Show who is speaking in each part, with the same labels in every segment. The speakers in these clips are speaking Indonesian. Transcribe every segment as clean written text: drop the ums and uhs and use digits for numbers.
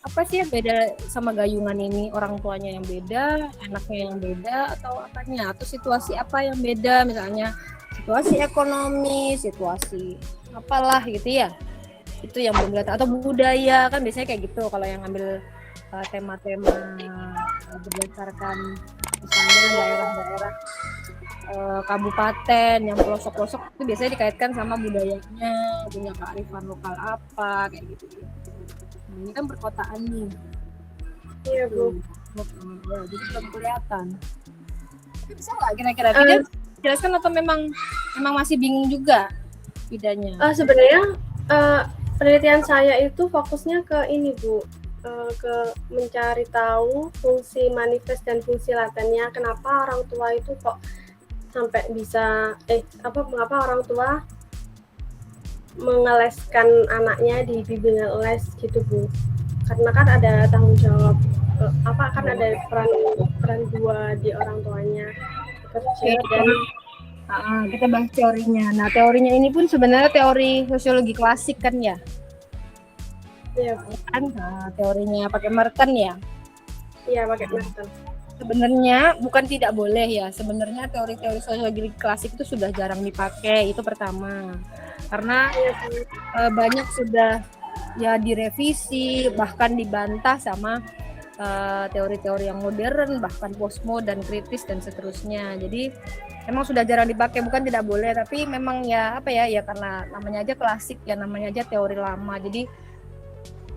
Speaker 1: apa sih yang beda sama gayungan ini? Orang tuanya yang beda, anaknya yang beda, atau apanya? Atau situasi apa yang beda? Misalnya situasi ekonomi, situasi apalah gitu ya. Itu yang belum kelihatan. Atau budaya, kan biasanya kayak gitu kalau yang ngambil tema-tema berdasarkan misalnya daerah-daerah kabupaten yang pelosok-pelosok itu biasanya dikaitkan sama budayanya, punya kearifan lokal apa kayak gitu. Ini kan perkotaan nih.
Speaker 2: Iya Bu.
Speaker 1: Ya, jadi belum kelihatan. Tapi bisa nggak kira-kira Vida
Speaker 2: Uh,
Speaker 1: jelaskan atau memang masih bingung juga Vidanya?
Speaker 2: Sebenarnya penelitian saya itu fokusnya ke ini Bu, ke mencari tahu fungsi manifest dan fungsi latennya. Kenapa orang tua itu kok sampai bisa mengapa orang tua mengeleskan anaknya di bimbingan les gitu Bu, karena kan ada tanggung jawab kan ada peran dua di orang tuanya kerja dan
Speaker 1: Kita bahas teorinya. Nah, teorinya ini pun sebenarnya teori sosiologi klasik kan ya?
Speaker 2: ya
Speaker 1: Kan teorinya pakai Merton ya?
Speaker 2: iya pakai Merton.
Speaker 1: Sebenarnya bukan tidak boleh ya. Sebenarnya teori-teori sosiologi klasik itu sudah jarang dipakai. Itu pertama. Karena banyak sudah ya direvisi, bahkan dibantah sama teori-teori yang modern, bahkan postmo dan kritis dan seterusnya. Jadi memang sudah jarang dipakai, bukan tidak boleh, tapi memang ya apa ya karena namanya aja klasik ya, namanya aja teori lama. Jadi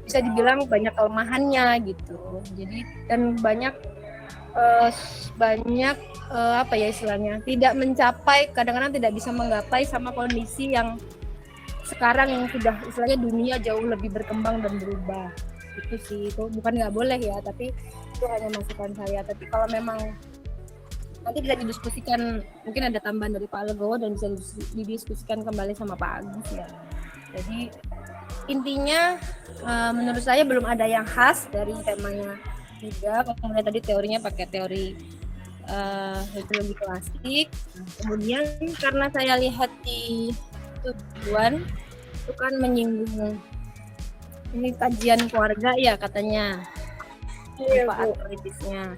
Speaker 1: bisa dibilang banyak kelemahannya gitu. Jadi dan banyak apa ya istilahnya, tidak mencapai, kadang-kadang tidak bisa menggapai sama kondisi yang sekarang yang sudah istilahnya dunia jauh lebih berkembang dan berubah. Itu sih, itu bukan nggak boleh ya, tapi itu hanya masukan saya. Tapi kalau memang nanti bisa didiskusikan, mungkin ada tambahan dari Pak Legowo dan bisa didiskusikan kembali sama Pak Agus ya. Jadi intinya menurut saya belum ada yang khas dari temanya juga. Kemudian tadi teorinya pakai teori sosiologi klasik. Kemudian karena saya lihat di tujuan itu kan menyinggung ini kajian keluarga ya katanya, manfaat kritisnya.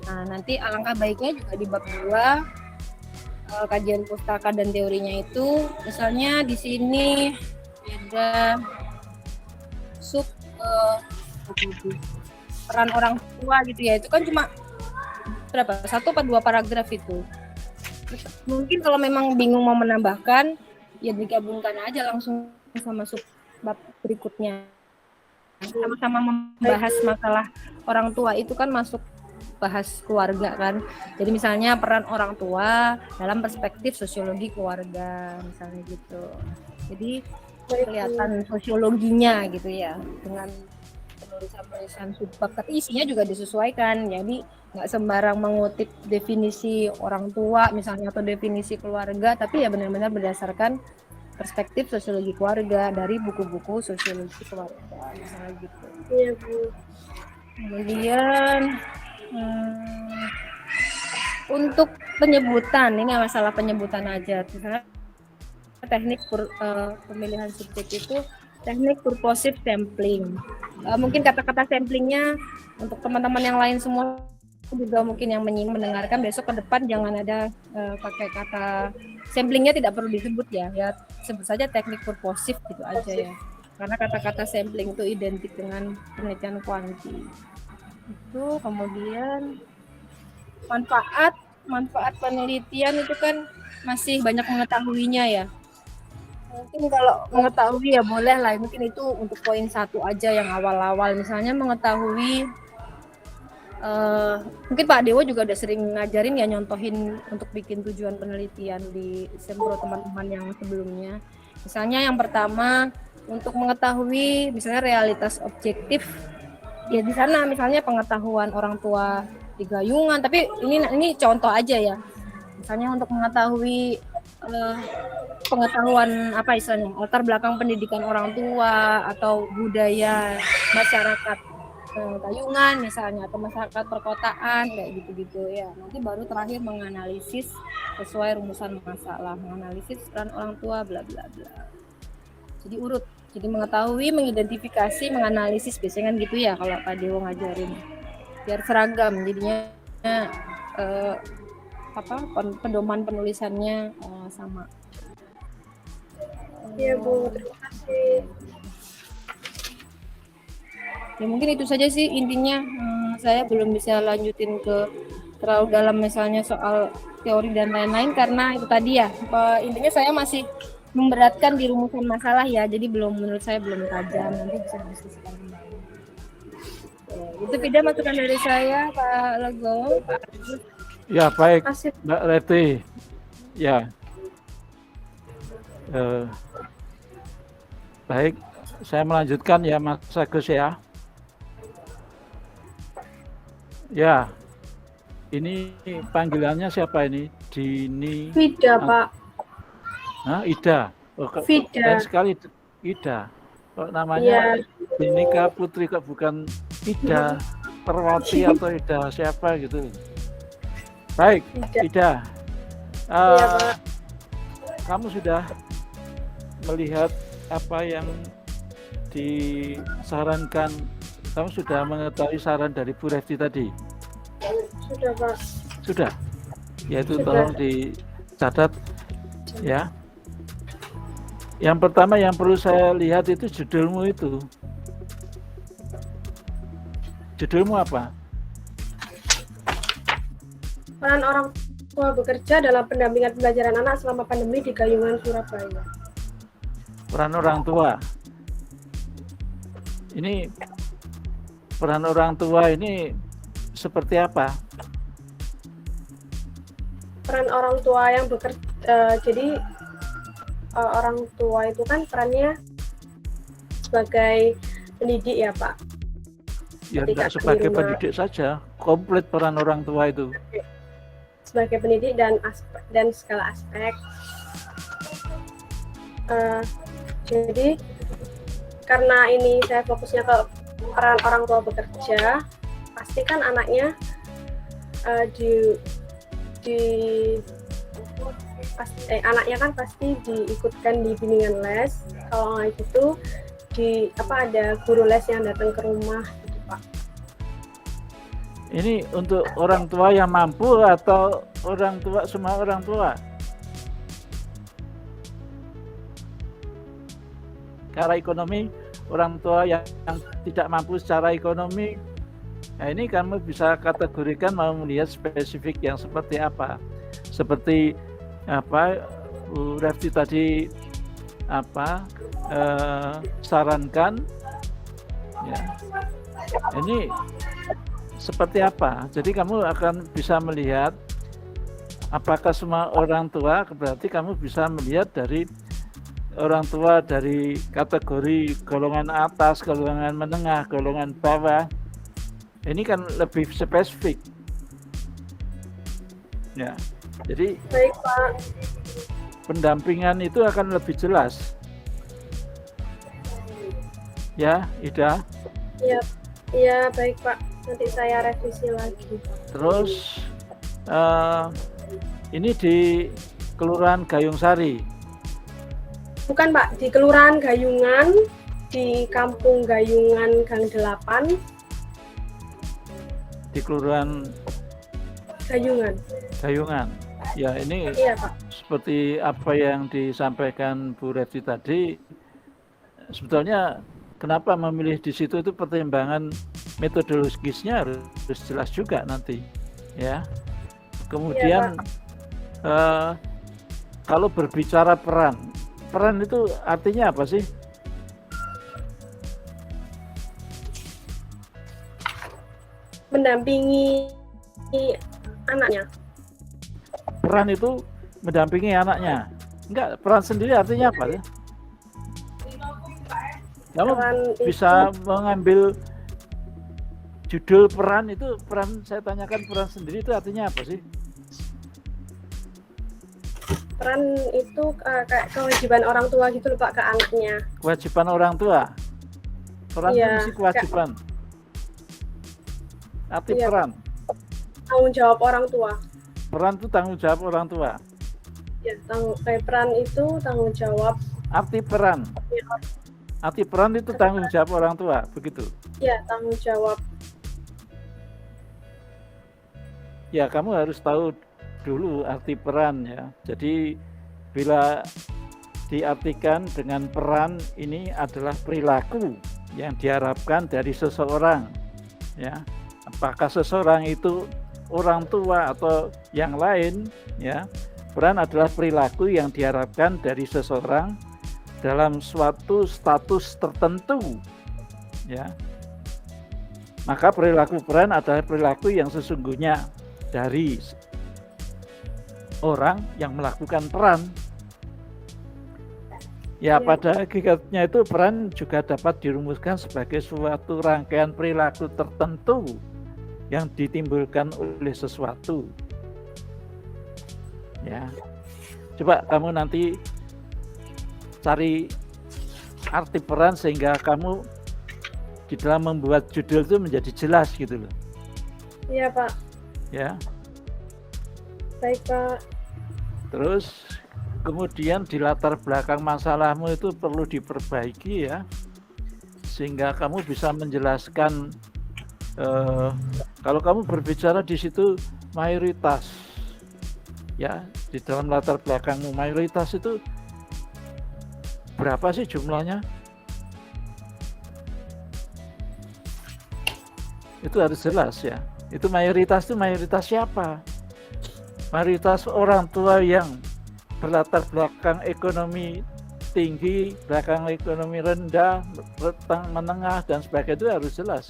Speaker 1: Nah, nanti alangkah baiknya juga di bab 2 kajian pustaka dan teorinya itu, misalnya di sini ada sub peran orang tua gitu ya, itu kan cuma berapa, 1 atau 2 paragraf itu. Mungkin kalau memang bingung mau menambahkan ya digabungkan aja langsung sama sub bab berikutnya, sama-sama membahas masalah orang tua itu kan masuk bahas keluarga kan. Jadi misalnya peran orang tua dalam perspektif sosiologi keluarga misalnya gitu. Jadi kelihatan sosiologinya gitu ya dengan penulisan subbab, tapi isinya juga disesuaikan. Jadi nggak sembarang mengutip definisi orang tua misalnya atau definisi keluarga, tapi ya benar-benar berdasarkan perspektif sosiologi keluarga dari buku-buku sosiologi keluarga misalnya gitu.
Speaker 2: Iya Bu.
Speaker 1: Kemudian untuk penyebutan, ini masalah penyebutan aja. Misalnya teknik pemilihan subjek itu teknik purposive sampling. Mungkin kata-kata samplingnya untuk teman-teman yang lain semua juga mungkin yang mendengarkan besok ke depan jangan ada pakai kata samplingnya, tidak perlu disebut ya sebut saja teknik purposive gitu aja ya, karena kata-kata sampling itu identik dengan penelitian kuanti itu. Kemudian manfaat penelitian itu kan masih banyak mengetahuinya ya. Mungkin kalau mengetahui ya boleh lah, mungkin itu untuk poin 1 aja yang awal-awal, misalnya mengetahui mungkin Pak Dewo juga udah sering ngajarin ya, nyontohin untuk bikin tujuan penelitian di sempro teman-teman yang sebelumnya. Misalnya yang pertama untuk mengetahui misalnya realitas objektif ya, di sana misalnya pengetahuan orang tua di gayungan, tapi ini contoh aja ya. Misalnya untuk mengetahui pengetahuan apa istilahnya, latar belakang pendidikan orang tua atau budaya masyarakat gayungan misalnya atau masyarakat perkotaan kayak gitu-gitu ya. Nanti baru terakhir menganalisis sesuai rumusan masalah, menganalisis peran orang tua bla bla bla. Jadi urut Jadi mengetahui, mengidentifikasi, menganalisis biasanya kan gitu ya kalau Pak Dewo ngajarin. Biar seragam jadinya eh, pedoman penulisannya sama.
Speaker 2: Iya Bu, terima kasih.
Speaker 1: Ya mungkin itu saja sih intinya. Saya belum bisa lanjutin ke terlalu dalam misalnya soal teori dan lain-lain karena itu tadi ya intinya saya masih memberatkan di rumusan masalah ya, jadi menurut saya belum tajam, nanti bisa diskusikan kembali. Itu tidak masukan dari saya Pak Legowo, Pak Agus.
Speaker 3: Ya baik
Speaker 2: Kasih.
Speaker 3: Mbak Reti. Ya baik, saya melanjutkan ya Mas Agus ya. Ya, ini panggilannya siapa ini? Dini.
Speaker 2: Vida Pak.
Speaker 3: Hah, Ida. Oh,
Speaker 2: Vida.
Speaker 3: keren sekali Ida. Kok namanya Dinika Putri kok bukan Ida Perwati atau Ida siapa gitu. Baik, Ida.
Speaker 2: Iya Pak.
Speaker 3: Kamu sudah melihat apa yang disarankan? Kamu sudah mengetahui saran dari Bu Refti tadi?
Speaker 2: Sudah Pak.
Speaker 3: Sudah. Yaitu tolong dicatat ya. Yang pertama yang perlu saya lihat itu judulmu itu. Judulmu apa?
Speaker 2: Peran orang tua bekerja dalam pendampingan pembelajaran anak selama pandemi di Gayungan, Surabaya.
Speaker 3: Peran orang tua. Ini peran orang tua ini seperti apa?
Speaker 2: Peran orang tua yang bekerja, jadi orang tua itu kan perannya sebagai pendidik ya Pak.
Speaker 3: Ya
Speaker 2: Ketika
Speaker 3: tidak sebagai
Speaker 2: di rumah.
Speaker 3: pendidik saja, komplit peran orang tua itu.
Speaker 2: Sebagai pendidik dan segala aspek. Jadi karena ini saya fokusnya ke peran orang tua bekerja, pasti kan anaknya anaknya kan pasti diikutkan di bimbingan les. Kalau nggak gitu ada guru les yang datang ke rumah gitu Pak.
Speaker 3: Ini untuk orang tua yang mampu atau semua orang tua? Secara ekonomi, orang tua yang tidak mampu secara ekonomi, nah ini kamu bisa kategorikan mau melihat spesifik yang seperti apa. Seperti apa Bu Refti tadi sarankan, ya. Ini seperti apa? Jadi kamu akan bisa melihat apakah semua orang tua, berarti kamu bisa melihat dari orang tua dari kategori golongan atas, golongan menengah, golongan bawah. Ini kan lebih spesifik. Ya. Jadi
Speaker 2: Baik Pak.
Speaker 3: pendampingan itu akan lebih jelas. Ya, Ida.
Speaker 2: Iya baik Pak. Nanti saya revisi lagi.
Speaker 3: Terus ini di Kelurahan Gayung Sari.
Speaker 2: Bukan Pak, di Kelurahan Gayungan, di Kampung Gayungan Gang 8.
Speaker 3: Di Kelurahan Gayungan. Ya, ini
Speaker 2: Iya Pak.
Speaker 3: seperti apa yang disampaikan Bu Refti tadi. Sebetulnya kenapa memilih di situ itu pertimbangan metodologisnya harus jelas juga nanti, ya. Kemudian kalau berbicara peran itu artinya apa sih?
Speaker 2: Mendampingi anaknya.
Speaker 3: Peran itu mendampingi anaknya. Enggak, peran sendiri artinya apa ya? Kamu bisa mengambil judul peran itu, saya tanyakan peran sendiri itu artinya apa sih?
Speaker 2: Peran itu kayak kewajiban orang tua gitu loh Pak ke anaknya.
Speaker 3: Kewajiban orang tua. Peran itu mesti kewajiban. Arti peran.
Speaker 2: Tanggung jawab orang tua.
Speaker 3: Peran itu tanggung jawab orang tua.
Speaker 2: Ya, peran itu tanggung jawab.
Speaker 3: Arti peran. Arti peran itu tanggung jawab orang tua, begitu.
Speaker 2: Ya, tanggung jawab.
Speaker 3: Ya, kamu harus tahu dulu arti peran ya. Jadi bila diartikan dengan peran ini adalah perilaku yang diharapkan dari seseorang ya. Apakah seseorang itu orang tua atau yang lain ya. Peran adalah perilaku yang diharapkan dari seseorang dalam suatu status tertentu ya. Maka perilaku peran adalah perilaku yang sesungguhnya dari orang yang melakukan peran. Ya, pada hakikatnya itu peran juga dapat dirumuskan sebagai suatu rangkaian perilaku tertentu yang ditimbulkan oleh sesuatu. Ya. Coba kamu nanti cari arti peran sehingga kamu di dalam membuat judul itu menjadi jelas gitu loh.
Speaker 2: Iya, Pak.
Speaker 3: Ya.
Speaker 2: Baik, Pak.
Speaker 3: Terus kemudian di latar belakang masalahmu itu perlu diperbaiki ya, sehingga kamu bisa menjelaskan. Kalau kamu berbicara di situ mayoritas, ya di dalam latar belakangmu mayoritas itu berapa sih jumlahnya? Itu harus jelas ya. Itu mayoritas siapa? Mayoritas orang tua yang berlatar belakang ekonomi tinggi, belakang ekonomi rendah, menengah dan sebagainya itu harus jelas.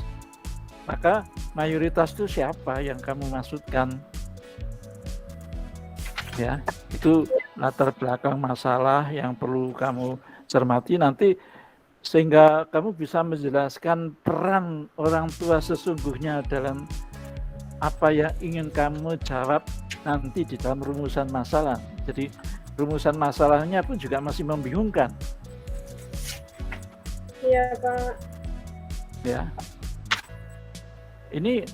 Speaker 3: Maka mayoritas itu siapa yang kamu maksudkan? Ya, itu latar belakang masalah yang perlu kamu cermati nanti sehingga kamu bisa menjelaskan peran orang tua sesungguhnya dalam apa yang ingin kamu jawab nanti di dalam rumusan masalah. Jadi rumusan masalahnya pun juga masih membingungkan.
Speaker 2: Iya, Pak.
Speaker 3: Ya. Ini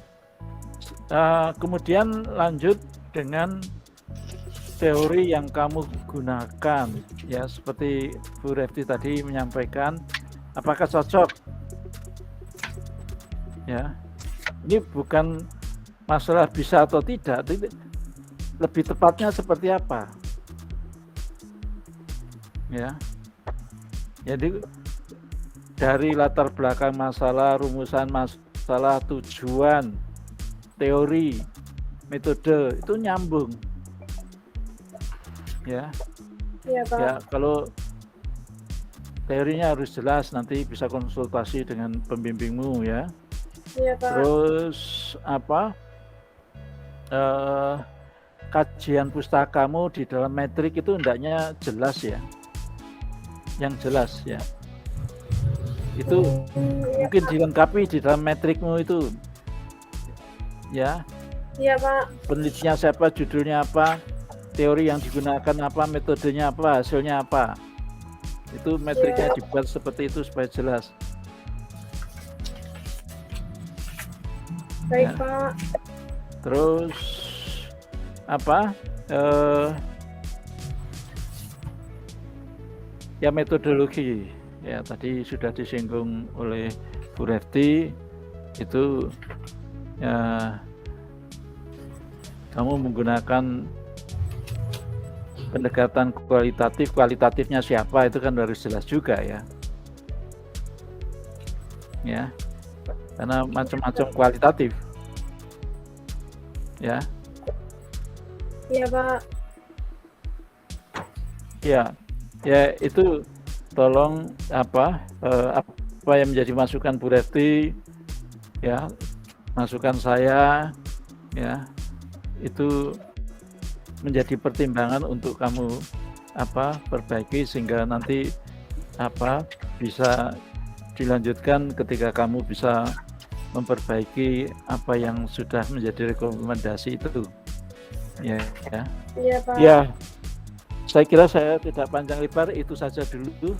Speaker 3: kemudian lanjut dengan teori yang kamu gunakan. Ya, seperti Bu Refti tadi menyampaikan, apakah cocok? Ya. Ini bukan masalah bisa atau tidak, lebih tepatnya seperti apa? Ya, jadi dari latar belakang masalah, rumusan masalah, tujuan, teori, metode itu nyambung. Ya,
Speaker 2: Iya, Pak.
Speaker 3: ya kalau teorinya harus jelas, nanti bisa konsultasi dengan pembimbingmu ya.
Speaker 2: Iya, Pak.
Speaker 3: Terus apa? Kajian pustakamu di dalam metrik itu hendaknya jelas ya, yang jelas ya. Itu mungkin dilengkapi di dalam metrikmu itu, ya.
Speaker 2: Iya, Pak.
Speaker 3: Penelitiannya siapa, judulnya apa, teori yang digunakan apa, metodenya apa, hasilnya apa. Itu metriknya dibuat seperti itu supaya jelas.
Speaker 2: Baik,
Speaker 3: Ya.
Speaker 2: Pak.
Speaker 3: Terus apa? Ya metodologi. Ya tadi sudah disinggung oleh Bu Refti, itu ya kamu menggunakan pendekatan kualitatif, kualitatifnya siapa itu kan harus jelas juga ya. Ya. Karena macam-macam kualitatif. Ya.
Speaker 2: Iya, Pak.
Speaker 3: Ya. Ya itu tolong apa yang menjadi masukan Bu Refti ya, masukan saya ya, itu menjadi pertimbangan untuk kamu perbaiki sehingga nanti bisa dilanjutkan ketika kamu bisa memperbaiki apa yang sudah menjadi rekomendasi itu. Ya.
Speaker 2: Iya, Pak.
Speaker 3: Ya. Saya kira saya tidak panjang lebar, itu saja dulu.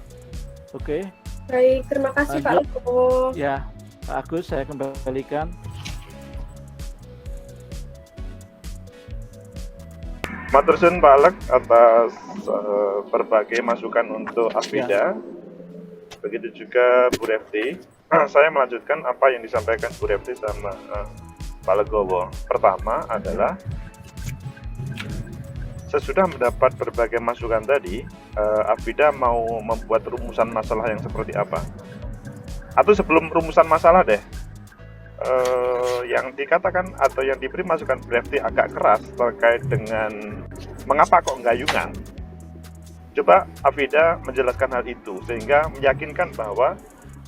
Speaker 3: Oke.
Speaker 2: Baik, terima kasih Pak Agus.
Speaker 3: Ya, Pak Agus saya kembalikan.
Speaker 4: Matur suwun Pak Alek atas berbagai masukan untuk Afida. begitu juga Bu Refti. Saya melanjutkan apa yang disampaikan Bu Refti sama Pak Legowo. Pertama adalah sesudah mendapat berbagai masukan tadi, Afida mau membuat rumusan masalah yang seperti apa? Atau sebelum rumusan masalah deh, yang dikatakan atau yang diberi masukan Bu Refti agak keras terkait dengan mengapa kok gayungan. Coba Afida menjelaskan hal itu sehingga meyakinkan bahwa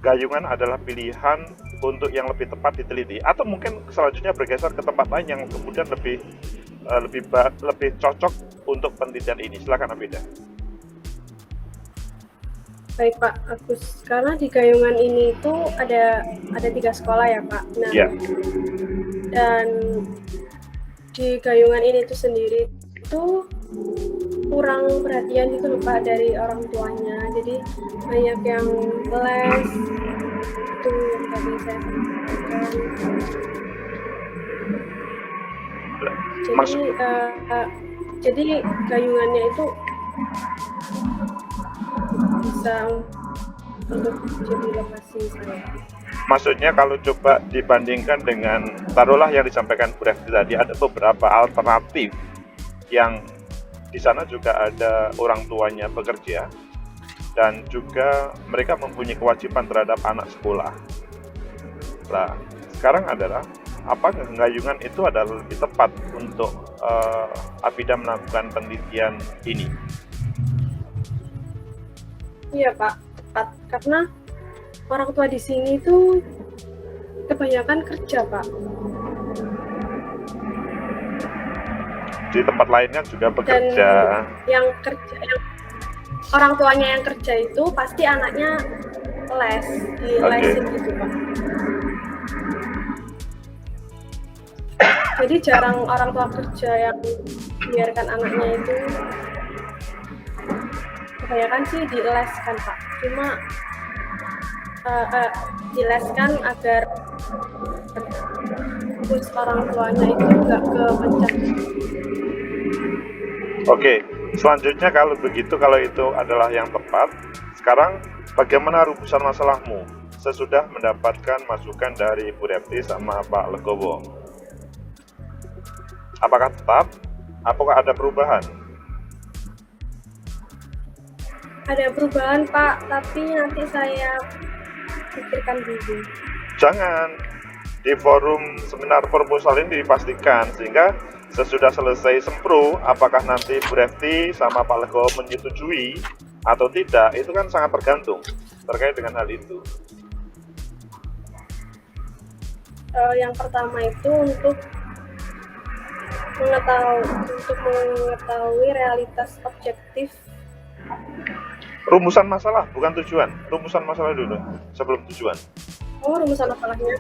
Speaker 4: gayungan adalah pilihan untuk yang lebih tepat diteliti, atau mungkin selanjutnya bergeser ke tempat lain yang kemudian lebih cocok untuk penelitian ini. Silakan Afida.
Speaker 2: Baik Pak Agus, karena di Gayungan ini itu ada 3 sekolah ya Pak. Nah,
Speaker 4: Ya.
Speaker 2: dan di Gayungan ini itu sendiri itu kurang perhatian gitu loh Pak dari orang tuanya. Jadi banyak yang les itu yang tadi saya sampaikan. Jadi Gayungannya itu bisa untuk jadi lokasi saya.
Speaker 4: Maksudnya kalau coba dibandingkan dengan, taruhlah yang disampaikan Bu Refti tadi, ada beberapa alternatif yang di sana juga ada orang tuanya bekerja dan juga mereka mempunyai kewajiban terhadap anak sekolah. Nah, sekarang adalah apakah Gayungan itu adalah lebih tepat untuk Afida melakukan penelitian ini?
Speaker 2: Iya Pak, tepat. Karena orang tua di sini itu kebanyakan kerja Pak.
Speaker 4: Di tempat lainnya juga bekerja.
Speaker 2: Dan yang orang tuanya yang kerja itu pasti anaknya les, dilesin gitu Pak. Jadi jarang orang tua kerja yang biarkan anaknya itu, kebanyakan sih dileskan Pak. Cuma dileskan agar terus orang tuanya itu nggak kepencet.
Speaker 4: Oke, selanjutnya kalau begitu, kalau itu adalah yang tepat, sekarang bagaimana rumusan masalahmu sesudah mendapatkan masukan dari Bu Refti sama Pak Legowo? Apakah tetap? Apakah ada perubahan?
Speaker 2: Ada perubahan Pak, tapi nanti saya pikirkan dulu.
Speaker 4: Jangan, di forum seminar proposal ini dipastikan, sehingga sesudah selesai sempro, apakah nanti Bu Refti sama Pak Legowo menyetujui atau tidak, itu kan sangat tergantung terkait dengan hal itu.
Speaker 2: Yang pertama itu untuk mengetahui realitas objektif.
Speaker 4: Rumusan masalah, bukan tujuan. Rumusan masalah dulu, sebelum tujuan.
Speaker 2: Oh, rumusan masalahnya.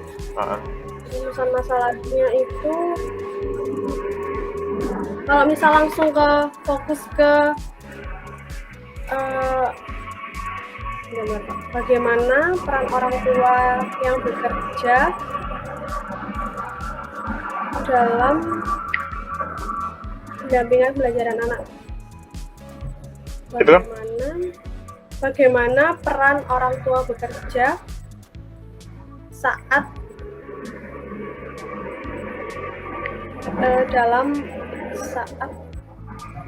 Speaker 2: Rumusan masalahnya itu kalau misal langsung ke fokus ke bagaimana peran orang tua yang bekerja dalam pendampingan pembelajaran anak. Bagaimana peran orang tua bekerja saat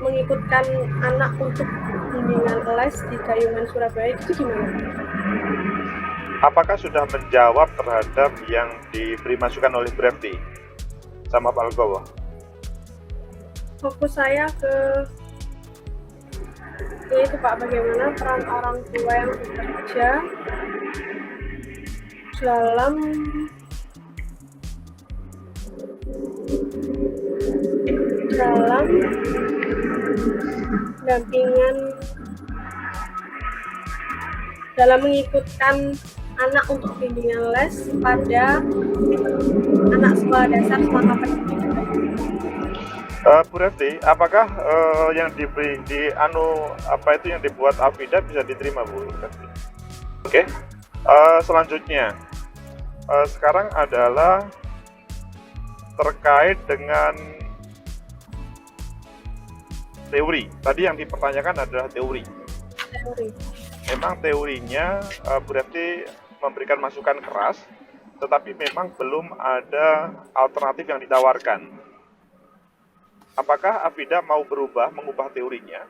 Speaker 2: mengikutkan anak untuk bimbingan les di Gayungan Surabaya, itu gimana?
Speaker 4: Apakah sudah menjawab terhadap yang diberi masukan oleh Bu Refti sama Pak Legowo?
Speaker 2: Fokus saya yaitu Pak, bagaimana peran orang tua yang bekerja dalam dampingan dalam mengikutkan anak untuk bimbingan les pada anak sekolah dasar selama pendidikan.
Speaker 4: Bu Refti, apakah yang yang dibuat Afida bisa diterima Bu Refti? Oke. Selanjutnya, sekarang adalah terkait dengan teori. Tadi yang dipertanyakan adalah teori. memang teorinya Bu Refti memberikan masukan keras, tetapi memang belum ada alternatif yang ditawarkan. Apakah Afida mau berubah, mengubah teorinya?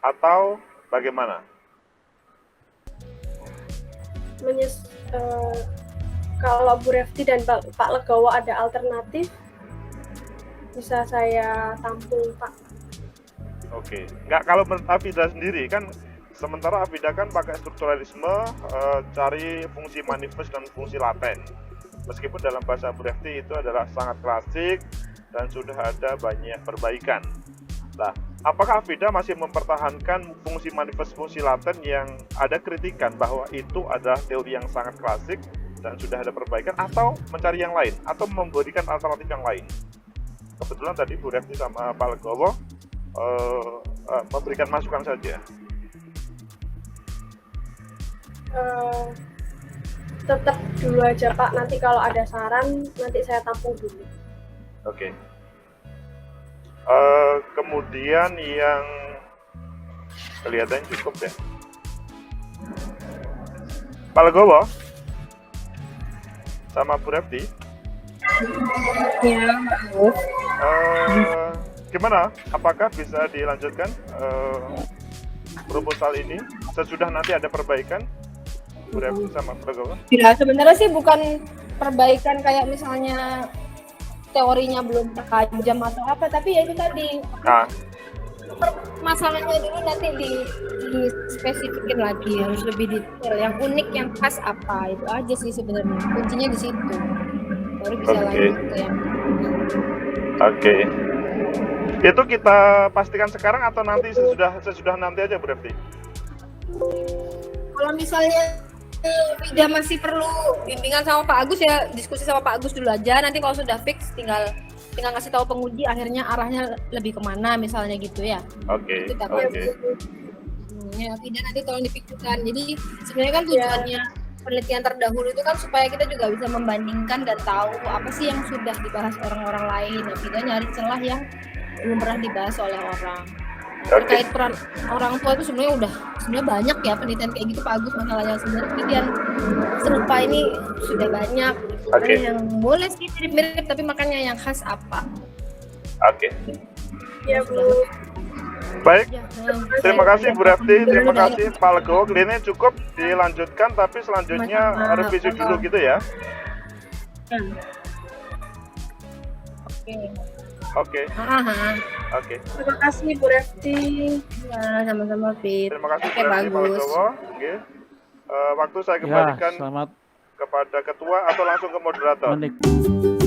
Speaker 4: Atau bagaimana?
Speaker 2: Kalau Bu Refti dan Pak Legowo ada alternatif, bisa saya tampung, Pak.
Speaker 4: Oke, nggak kalau menurut Afida sendiri kan, sementara Afida kan pakai strukturalisme, cari fungsi manifest dan fungsi laten. Meskipun dalam bahasa Bu Refti itu adalah sangat klasik dan sudah ada banyak perbaikan. Nah, apakah Afida masih mempertahankan fungsi manifest, fungsi laten yang ada kritikan bahwa itu adalah teori yang sangat klasik dan sudah ada perbaikan, atau mencari yang lain, atau memberikan alternatif yang lain? Kebetulan tadi Bu Refti sama Pak Legowo memberikan masukan saja.
Speaker 2: Tetap dulu aja, Pak. Nanti kalau ada saran, nanti saya tampung dulu.
Speaker 4: Oke. Kemudian yang kelihatan cukup ya. Pak Legowo sama Bu Refti,
Speaker 1: Ya, bagus.
Speaker 4: gimana? Apakah bisa dilanjutkan proposal ini sesudah nanti ada perbaikan? Bu Refti sama Pak Legowo?
Speaker 1: Ya, sebenarnya sih bukan perbaikan kayak misalnya teorinya belum terkajam atau apa, tapi ya itu tadi
Speaker 4: Nah,
Speaker 1: masalahnya dulu nanti dispesifikin lagi, harus lebih detail, yang unik, yang khas apa, itu aja sih sebenarnya kuncinya di situ, baru bisa
Speaker 4: Oke.
Speaker 1: lanjut ke yang
Speaker 4: oke. Itu kita pastikan sekarang atau nanti sesudah nanti aja Bu Refti?
Speaker 1: kalau misalnya Vida masih perlu bimbingan sama Pak Agus, ya diskusi sama Pak Agus dulu aja, nanti kalau sudah fix tinggal ngasih tahu penguji akhirnya arahnya lebih kemana misalnya gitu ya.
Speaker 4: Oke,
Speaker 1: Itu tak
Speaker 4: oke.
Speaker 1: Ya, tidak, nanti tolong dipikirkan. Jadi sebenarnya kan tujuannya penelitian terdahulu itu kan supaya kita juga bisa membandingkan dan tahu apa sih yang sudah dibahas orang-orang lain. Nah, tidak nyari celah yang belum pernah dibahas oleh orang. Nah,
Speaker 4: Oke.
Speaker 1: terkait peran orang tua itu sebenarnya banyak ya penelitian kayak gitu Pak Agus, masalahnya sebenarnya penelitian serupa ini sudah banyak.
Speaker 4: Oke.
Speaker 1: Ada yang boleh sih mirip-mirip, tapi makanya yang khas apa?
Speaker 4: Oke.
Speaker 2: Ya, Bu.
Speaker 4: Baik.
Speaker 1: Ya,
Speaker 4: Terima kasih Bu Refti, terima kasih Pak Legowo. Ini cukup dilanjutkan, tapi selanjutnya revisi dulu gitu ya.
Speaker 1: Oke.
Speaker 4: Oke,
Speaker 1: Aha.
Speaker 4: oke.
Speaker 2: Terima kasih, Bu Refti.
Speaker 1: Ya, sama-sama Fit.
Speaker 4: Terima kasih
Speaker 1: Oke,
Speaker 4: Bu Refti, Pak
Speaker 1: bagus.
Speaker 4: Legowo. Oke. Waktu saya
Speaker 3: Ya,
Speaker 4: kembalikan
Speaker 3: selamat
Speaker 4: kepada ketua atau langsung ke moderator.
Speaker 3: menikmati.